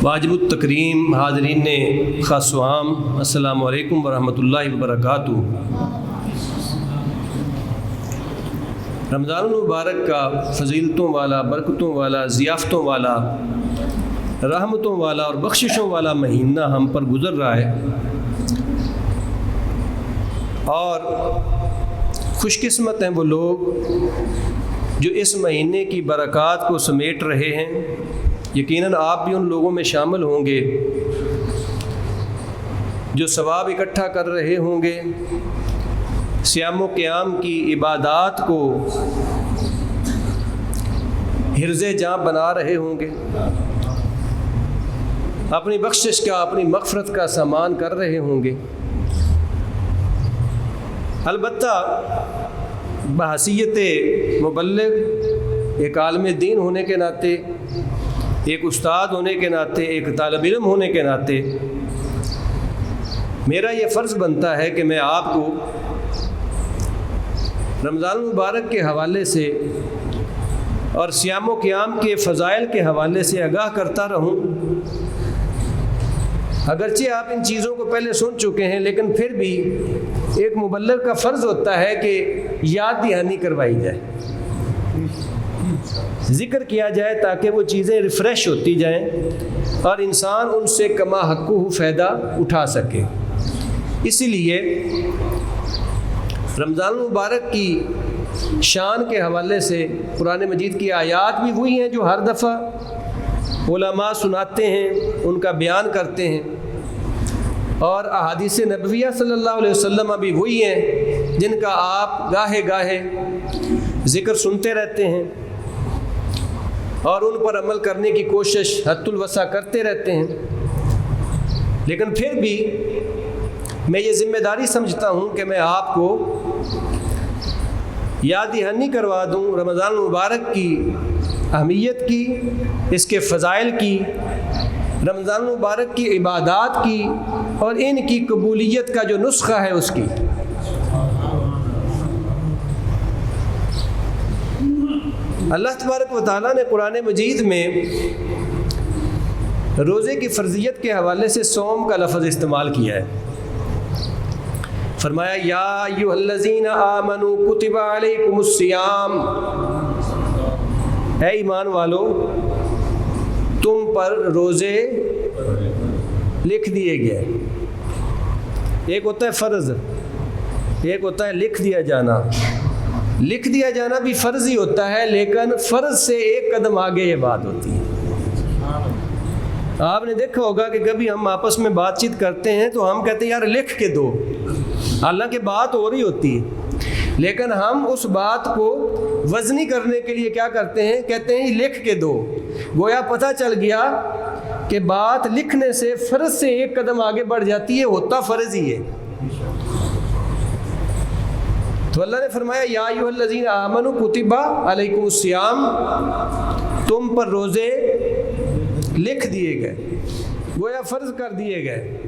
واجب التکریم حاضرین خاص و عام، السلام علیکم ورحمۃ اللہ وبرکاتہ۔ رمضان المبارک کا فضیلتوں والا، برکتوں والا، ضیافتوں والا، رحمتوں والا اور بخششوں والا مہینہ ہم پر گزر رہا ہے، اور خوش قسمت ہیں وہ لوگ جو اس مہینے کی برکات کو سمیٹ رہے ہیں۔ یقیناً آپ بھی ان لوگوں میں شامل ہوں گے جو ثواب اکٹھا کر رہے ہوں گے، صیام و قیام کی عبادات کو حرز جاں بنا رہے ہوں گے، اپنی بخشش کا، اپنی مغفرت کا سامان کر رہے ہوں گے۔ البتہ بحیثیت مبلغ، ایک عالم دین ہونے کے ناطے، ایک استاد ہونے کے ناطے، ایک طالب علم ہونے کے ناطے میرا یہ فرض بنتا ہے کہ میں آپ کو رمضان المبارک کے حوالے سے اور صیام و قیام کے فضائل کے حوالے سے آگاہ کرتا رہوں۔ اگرچہ آپ ان چیزوں کو پہلے سن چکے ہیں، لیکن پھر بھی ایک مبلغ کا فرض ہوتا ہے کہ یاد دہانی کروائی جائے، ذکر کیا جائے، تاکہ وہ چیزیں ریفریش ہوتی جائیں اور انسان ان سے کما حقہ فائدہ اٹھا سکے۔ اسی لیے رمضان المبارک کی شان کے حوالے سے قرآن مجید کی آیات بھی وہی ہیں جو ہر دفعہ علماء سناتے ہیں، ان کا بیان کرتے ہیں، اور احادیث نبویہ صلی اللہ علیہ وسلم بھی وہی ہیں جن کا آپ گاہے گاہے ذکر سنتے رہتے ہیں اور ان پر عمل کرنے کی کوشش حد الوسع کرتے رہتے ہیں۔ لیکن پھر بھی میں یہ ذمہ داری سمجھتا ہوں کہ میں آپ کو یاد دہانی کروا دوں رمضان المبارک کی اہمیت کی، اس کے فضائل کی، رمضان المبارک کی عبادات کی، اور ان کی قبولیت کا جو نسخہ ہے اس کی۔ اللہ تبارک و تعالیٰ نے قرآن مجید میں روزے کی فرضیت کے حوالے سے صوم کا لفظ استعمال کیا ہے۔ فرمایا یا ایھا الذین آمنوا کتب علیکم الصیام، اے ایمان والو تم پر روزے لکھ دیے گئے۔ ایک ہوتا ہے فرض، ایک ہوتا ہے لکھ دیا جانا۔ لکھ دیا جانا بھی فرض ہی ہوتا ہے، لیکن فرض سے ایک قدم آگے یہ بات ہوتی ہے۔ آپ نے دیکھا ہوگا کہ کبھی ہم آپس میں بات چیت کرتے ہیں تو ہم کہتے ہیں یار لکھ کے دو، حالانکہ بات ہو رہی ہوتی ہے، لیکن ہم اس بات کو وزنی کرنے کے لیے کیا کرتے ہیں، کہتے ہیں لکھ کے دو۔ گویا پتہ چل گیا کہ بات لکھنے سے فرض سے ایک قدم آگے بڑھ جاتی ہے، ہوتا فرض ہی ہے۔ تو اللہ نے فرمایا یا ایھا الذین آمنوا کتب علیکم الصیام، تم پر روزے لکھ دیے گئے، گویا فرض کر دیے گئے۔